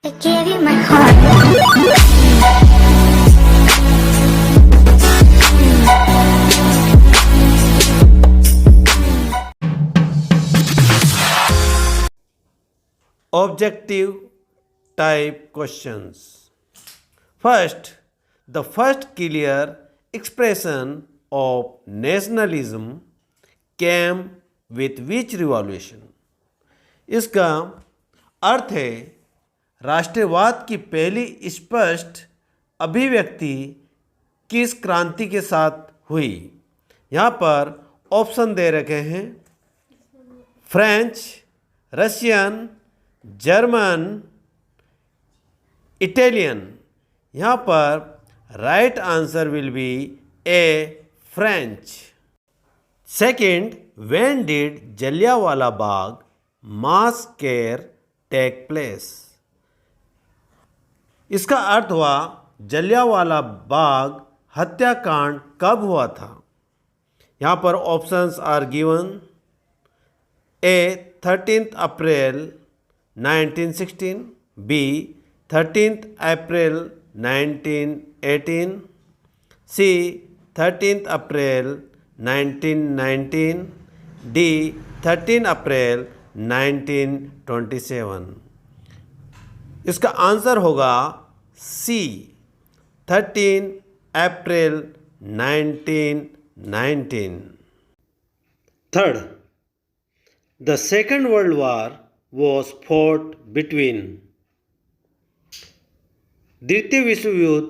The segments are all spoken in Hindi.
I gave you my heart. Objective type questions. First, the first clear expression of nationalism came with which revolution? इसका अर्थ है राष्ट्रवाद की पहली स्पष्ट अभिव्यक्ति किस क्रांति के साथ हुई? यहाँ पर ऑप्शन दे रखे हैं फ्रेंच, रशियन, जर्मन, इटालियन। यहाँ पर right answer will be a French. Second, when did Jallianwala Bagh massacre take place? इसका अर्थ हुआ जलियांवाला बाग हत्याकांड कब हुआ था? यहाँ पर options are given A 13 April 1916, B 13 April 1918, C 13 April 1919, D 13 April 1927। इसका आंसर होगा C 13 April 1919। Third, the second world war was fought between द्वितीय विश्व युद्ध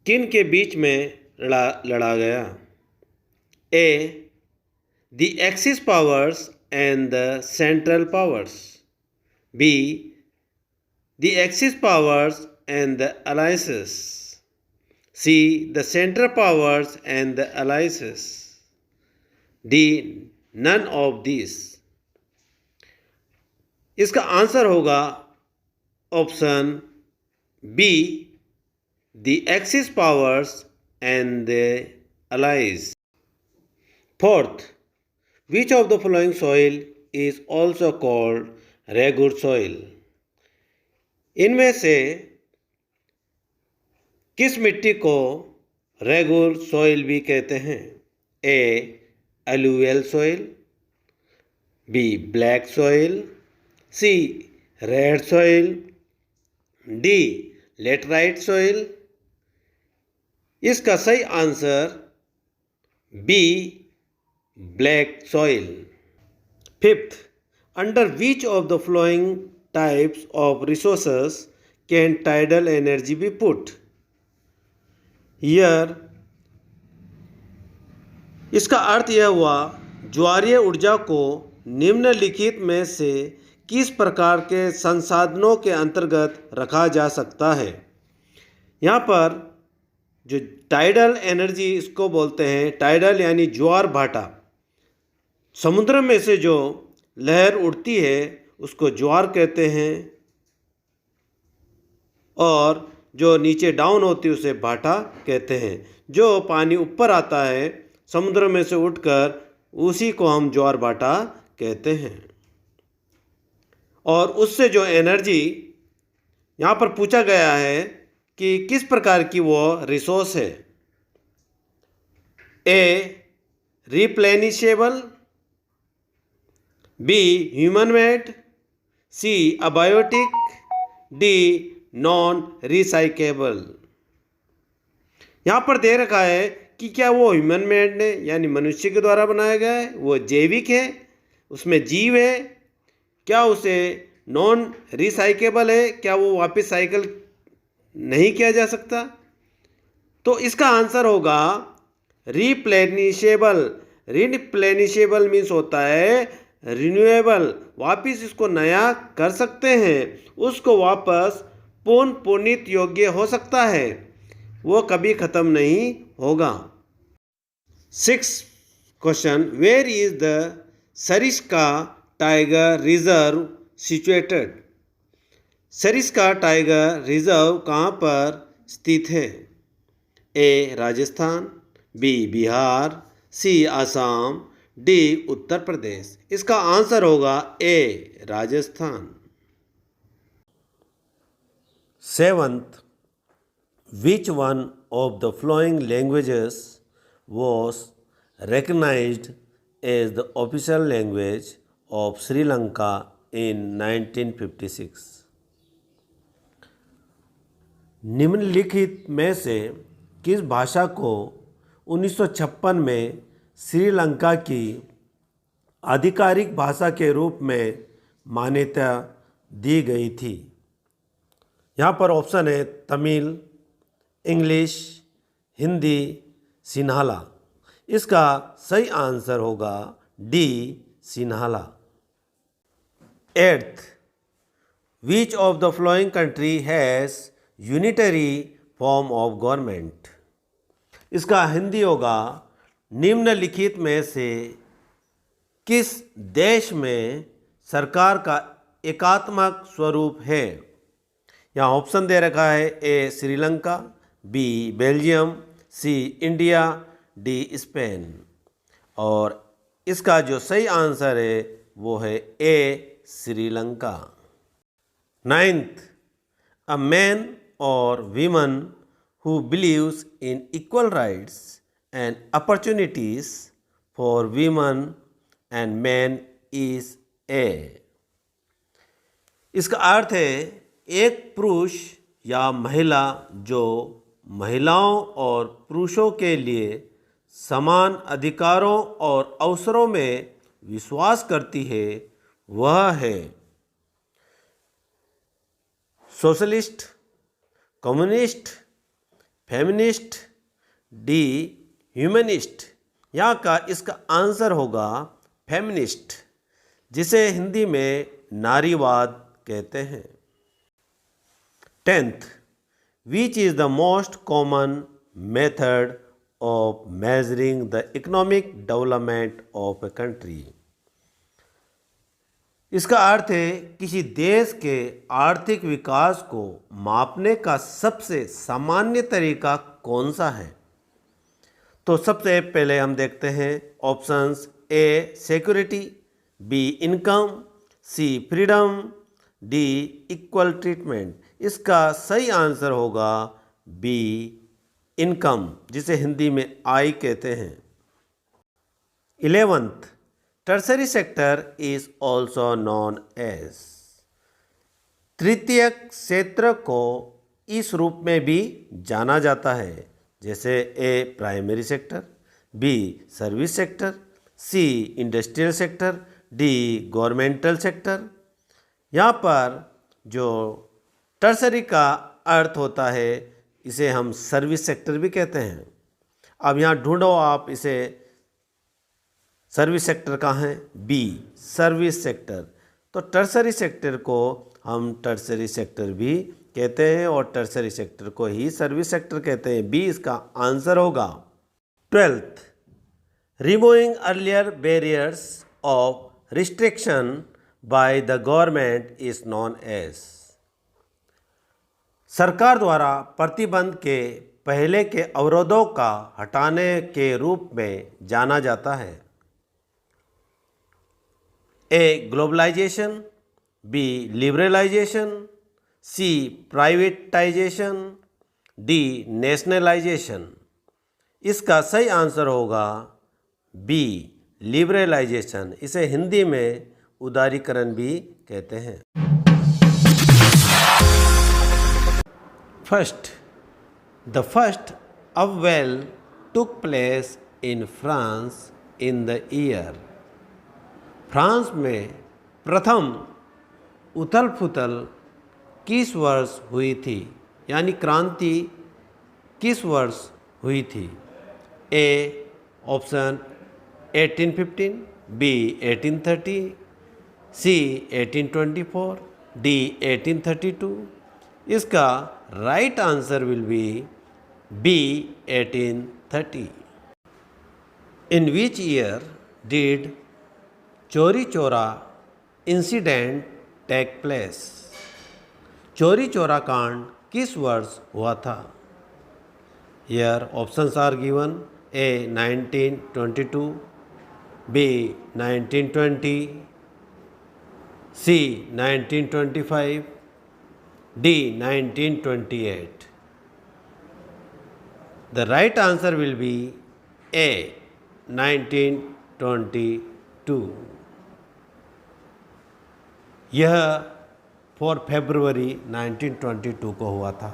किन के बीच में लड़ा गया? A the axis powers and the central powers, B the axis powers and the alliances, C the central powers and the alliances, D none of this. इसका आंसर होगा option B the axis powers and the allies. Fourth, which of the following soil is also called regur soil? इनमें से किस मिट्टी को रेगुर सॉइल भी कहते हैं? A alluvial soil, B black soil, C red soil, D laterite soil. इसका सही answer B black soil. Fifth, under which of the following types of resources can tidal energy be put? Here इसका अर्थ यह हुआ ज्वारीय ऊर्जा को निम्नलिखित में से किस प्रकार के संसाधनों के अंतर्गत रखा जा सकता है? यहाँ पर जो टाइडल एनर्जी इसको बोलते हैं, टाइडल यानी ज्वार भाटा। समुद्र में से जो लहर उड़ती है उसको ज्वार कहते हैं, और जो नीचे डाउन होती है उसे भाटा कहते हैं। जो पानी ऊपर आता है समुद्र में से उठकर उसी को हम ज्वार भाटा कहते हैं। और उससे जो एनर्जी यहाँ पर पूछा गया है कि किस प्रकार की वो रिसोर्स है। A replenishable, B human made, C abiotic, D non recyclable. यहाँ पर दे रखा है कि क्या वो ह्यूमन मेड है यानी मनुष्य के द्वारा बनाया गया है, वो जैविक है, उसमें जीव है, क्या उसे नॉन रिसाइकेबल है, क्या वो वापस साइकिल नहीं किया जा सकता? तो इसका आंसर होगा रिप्लेनिशेबल। रिप्लेनिशेबल मीन्स होता है रिन्यूएबल, वापस इसको नया कर सकते हैं, उसको वापस पुनः योग्य हो सकता है, वो कभी ख़त्म नहीं होगा। 6th question, where is the Sariska tiger reserve situated? Sariska tiger reserve कहाँ पर स्थित है? A Rajasthan, B Bihar, C Assam, D Uttar Pradesh. इसका आंसर होगा ए Rajasthan. Seventh, which one of the following languages was recognized as the official language of Sri Lanka in 1956? निम्नलिखित में से किस भाषा को 1956 में श्रीलंका की आधिकारिक भाषा के रूप में मान्यता दी गई थी? यहाँ पर ऑप्शन है तमिल, इंग्लिश, हिंदी, सिन्हाला। इसका सही आंसर होगा D, Sinhala. Eighth, which of the following country has unitary form of government? इसका हिंदी होगा निम्नलिखित में से किस देश में सरकार का एकात्मक स्वरूप है? यहाँ ऑप्शन दे रखा है ए श्रीलंका, बी बेल्जियम, सी इंडिया, डी स्पेन। और इसका जो सही आंसर है वो है ए श्रीलंका। नाइन्थ, अ मैन और women who believes in equal rights and opportunities for women and men is a। इसका अर्थ है एक पुरुष या महिला जो महिलाओं और पुरुषों के लिए समान अधिकारों और अवसरों में विश्वास करती है, वह है socialist, communist, feminist, D humanist. यहाँ का इसका आंसर होगा फेमिनिस्ट, जिसे हिंदी में नारीवाद कहते हैं। Tenth, which is the most common method of measuring the economic development of a country? इसका अर्थ है किसी देश के आर्थिक विकास को मापने का सबसे सामान्य तरीका कौन सा है? तो सबसे पहले हम देखते हैं options A security, B income, C freedom, D equal treatment. इसका सही आंसर होगा बी इनकम, जिसे हिंदी में आई कहते हैं। 11th, tertiary sector is also known as. तृतीयक क्षेत्र को इस रूप में भी जाना जाता है, जैसे A primary sector, B service sector, C industrial sector, D governmental sector. यहाँ पर जो टर्सरी का अर्थ होता है इसे हम सर्विस सेक्टर भी कहते हैं। अब यहाँ ढूंढो आप इसे, सर्विस सेक्टर कहाँ है? B service sector. तो टर्सरी सेक्टर को हम टर्सरी सेक्टर भी कहते हैं और टर्सरी सेक्टर को ही सर्विस सेक्टर कहते हैं। बी इसका आंसर होगा। 12th, removing earlier barriers of restriction by the government is known as. सरकार द्वारा प्रतिबंध के पहले के अवरोधों का हटाने के रूप में जाना जाता है। ए ग्लोबलाइजेशन, बी लिबरलाइजेशन, सी प्राइवेटाइजेशन, डी नेशनलाइजेशन। इसका सही आंसर होगा बी लिबरलाइजेशन। इसे हिंदी में उदारीकरण भी कहते हैं। First, the first upwell took place in France in the year. France में प्रथम उथल पुथल किस वर्ष हुई थी, यानी क्रांति किस वर्ष हुई थी? A option 1815, B 1830, C 1824, D 1832। इसका right answer will be B 1830। In which year did Chauri Chaura incident take place? चोरी चोरा कांड किस वर्ष हुआ था? Here options are given: A 1922, B 1920, C 1925, D. 1928. The right answer will be A. 1922. यह 4 फरवरी 1922 को हुआ था.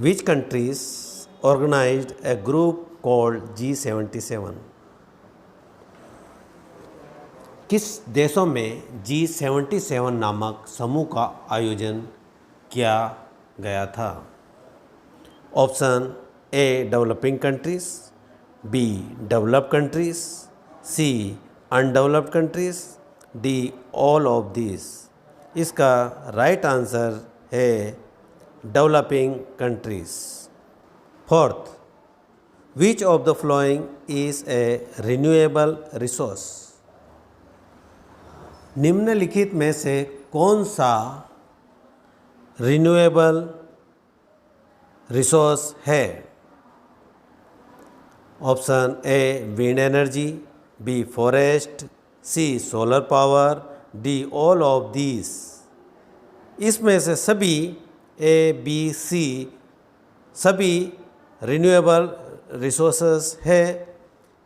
Which countries organized a group called G77? किस देशों में G77 नामक समूह का आयोजन किया गया था? Option A developing countries, B developed countries, C undeveloped countries, D all of this. इसका राइट आंसर है developing countries. Fourth, which of the following is a renewable resource? निम्नलिखित में से कौन सा रिन्यूएबल रिसोर्स है? Option A wind energy, B forest, C solar power, D all of these. इसमें से सभी ए बी सी सभी रिन्यूएबल रिसोर्सेस है.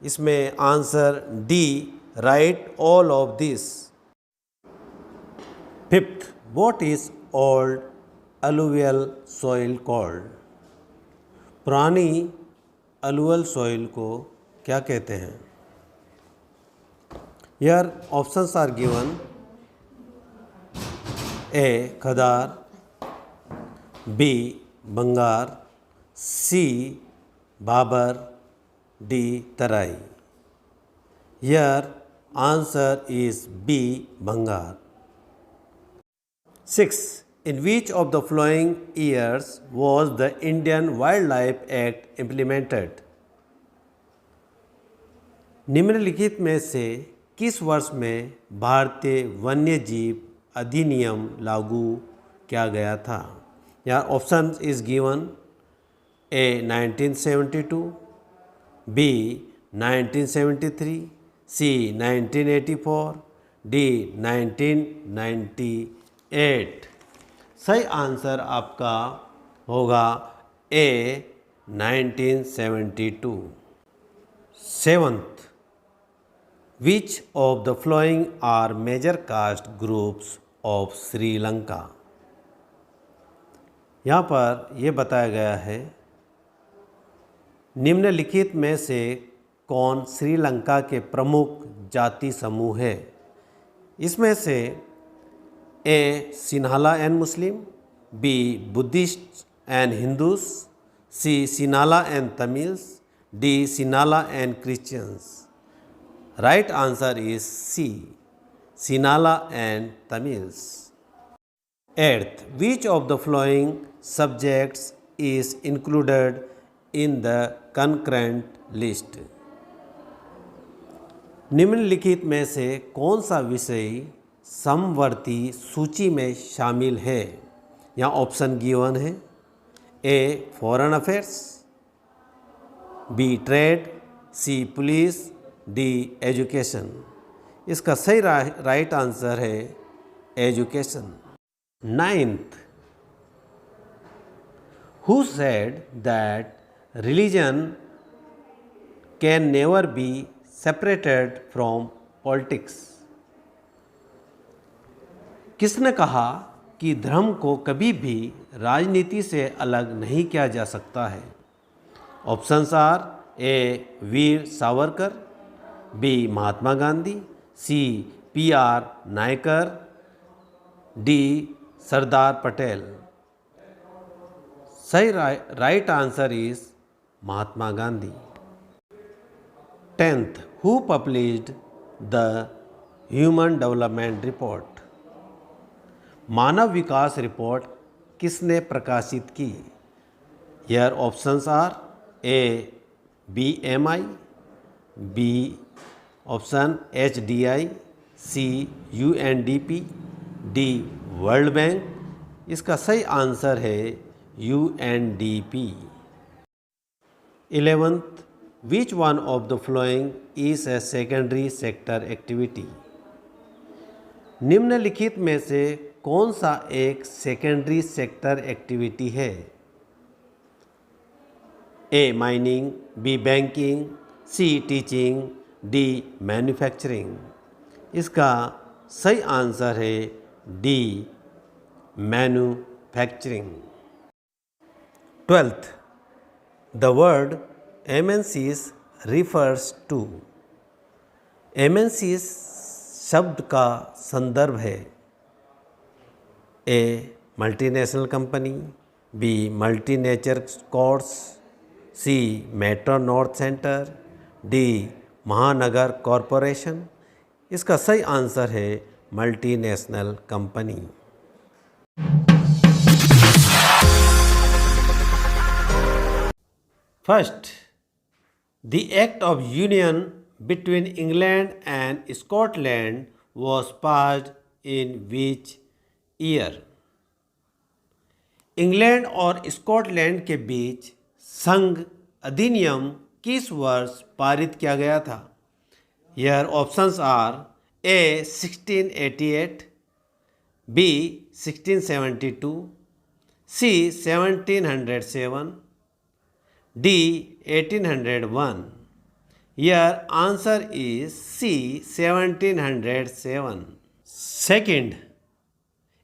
इसमें answer D right all of this. Fifth, what is old alluvial soil called? पुरानी अलुवल सॉइल को क्या कहते हैं? Here options are given. A. खदार, B. Bangar, C. Babar, D. Terai. Here answer is B. Bangar. 6. In which of the following years was the Indian Wildlife Act implemented? निम्नलिखित में से किस वर्ष में भारतीय वन्यजीव अधिनियम लागू किया गया था? यहाँ option is given. A 1972, B 1973, C 1984, D 1998. सही आंसर आपका होगा A 1972. Seventh, which of the following are major caste groups of Sri Lanka? यहाँ पर यह बताया गया है निम्नलिखित में से कौन श्रीलंका के प्रमुख जाति समूह है? इसमें से A Sinhala and Muslim, B Buddhist and Hindus, C Sinhala and Tamils, D Sinhala and Christians. Right answer is C Sinhala and Tamils. Eighth, which of the following subjects is included in the concurrent list? निम्नलिखित में से कौन सा विषय समवर्ती सूची में शामिल है? यहाँ ऑप्शन गिवन है. A foreign affairs, B trade, C police, D education. इसका सही राइट आंसर है education. Ninth, who said that religion can never be separated from politics? किसने कहा कि धर्म को कभी भी राजनीति से अलग नहीं किया जा सकता है? Options are. A Veer Savarkar, B Mahatma Gandhi, C P R. Naicker, D Sardar Patel. सही right answer is Mahatma Gandhi. 10th, who published the human development report? मानव विकास रिपोर्ट किसने प्रकाशित की? Here options are. A BMI, B option HDI, C UNDP, D world bank. इसका सही आंसर है UNDP. 11th, which one of the following is a secondary sector activity? निम्नलिखित में से कौन सा एक सेकेंडरी सेक्टर एक्टिविटी है? A mining, B banking, C teaching, D manufacturing. इसका सही आंसर है D manufacturing. 12th, the word MNCs refers to। MNCs शब्द का संदर्भ है ए मल्टीनेशनल कंपनी, बी मल्टीनेचर कोर्स, सी मेट्रो नॉर्थ सेंटर, डी महानगर कॉरपोरेशन। इसका सही आंसर है multinational company. First, the Act of Union between England and Scotland was passed in which year? England और स्कॉटलैंड के बीच संघ अधिनियम किस वर्ष पारित किया गया था? Here options are A 1688, B 1672, C 1707, D 1801. Your answer is C 1707. Second,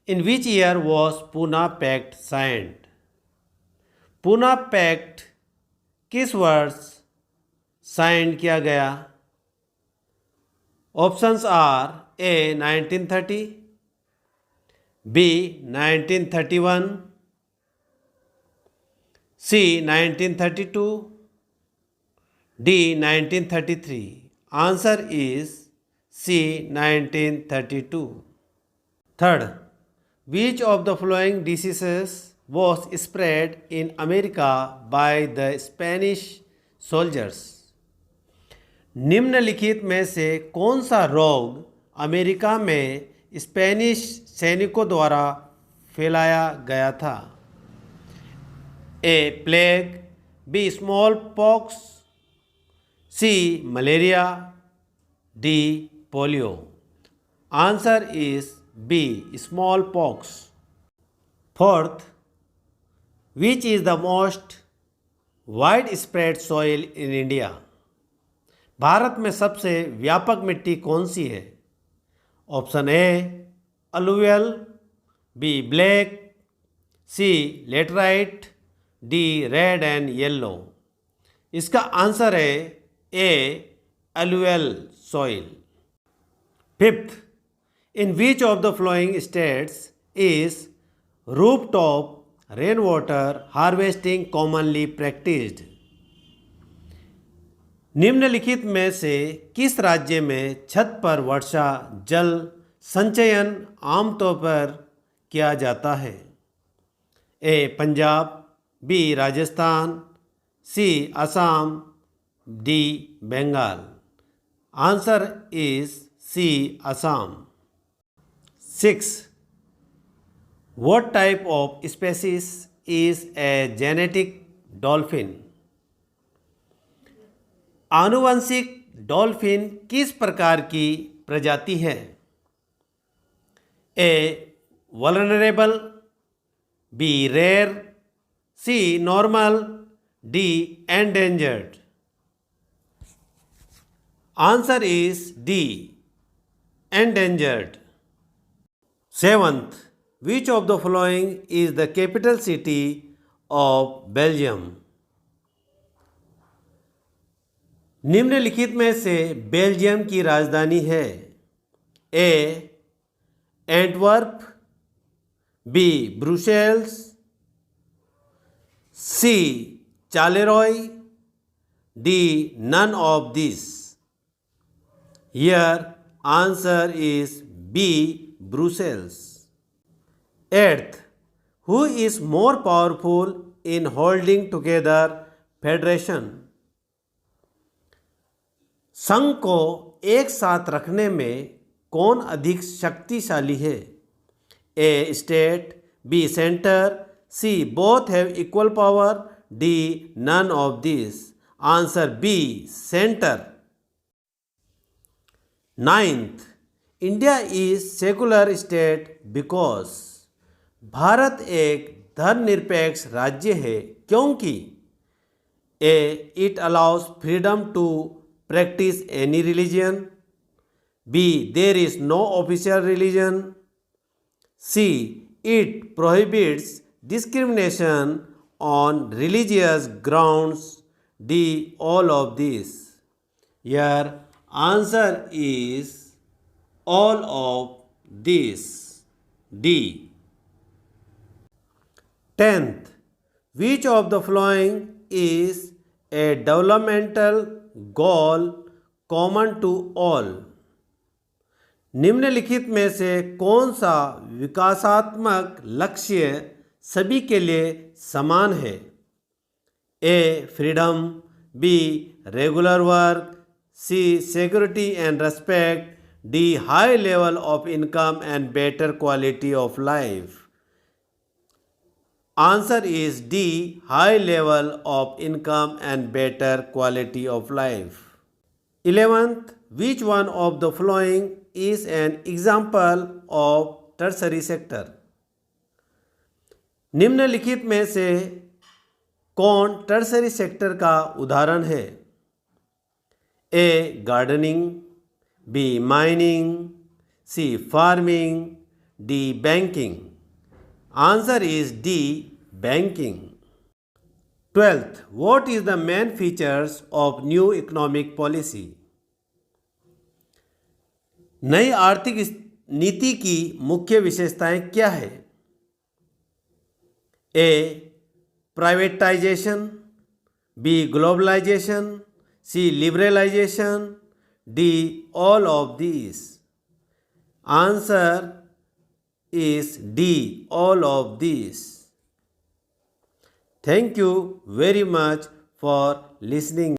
in which year was Pune Pact signed? Pune Pact किस वर्ष साइन किया गया? Options are A 1930, B 1931, C 1932, D 1933. Answer is C 1932. Third, which of the following diseases was spread in America by the Spanish soldiers? निम्नलिखित में से कौन सा रोग अमेरिका में स्पेनिश सैनिकों द्वारा फैलाया गया था? A plague, B smallpox, C malaria, D polio. Answer is B smallpox. Fourth, which is the most widespread soil in India? Bharat में सबसे व्यापक मिट्टी कौन सी है? Option A alluvial, B black, C laterite, D red and yellow. इसका आंसर है A alluvial soil. Fifth, in which of the following states is rooftop rainwater harvesting commonly practised? निम्नलिखित में से किस राज्य में छत पर वर्षा जल संचयन आमतौर पर किया जाता है? A Punjab, B Rajasthan, C Assam, D Bengal. Answer is C Assam. 6. What type of species is a genetic dolphin? आनुवंशिक डॉल्फिन किस प्रकार की प्रजाति है? A vulnerable, B rare, C normal, D endangered. Answer is D endangered. 7th, which of the following is the capital city of Belgium? निम्नलिखित में से बेल्जियम की राजधानी है? A Antwerp, B Brussels, C Charleroi, D none of this. Here answer is B Brussels. 8th, who is more powerful in holding together federation? संघ को एक साथ रखने में कौन अधिक शक्तिशाली है? A state, B centre, C both have equal power, D none of this. Answer B centre. 9th, India is secular state because Bharat एक धर्मनिरपेक्ष राज्य है क्योंकि A it allows freedom to practise any religion, B there is no official religion, C it prohibits discrimination on religious grounds, D all of these. Your answer is all of these, D. 10th, which of the following is a developmental goal common to all? निम्नलिखित में से कौन सा विकासात्मक लक्ष्य सभी के लिए समान है? A freedom, B regular work, C security and respect, D high level of income and better quality of life. Answer is D, high level of income and better quality of life. 11th, which one of the following is an example of tertiary sector? निम्नलिखित में से कौन टर्सरी सेक्टर का उदाहरण है? A gardening, B mining, C farming, D banking. Answer is D, banking. 12th, what is the main features of new economic policy? नई आर्थिक नीति की मुख्य विशेषताएं क्या है? A privatisation, B globalisation, C liberalisation, D all of this. Answer is D, all of these. Thank you very much for listening.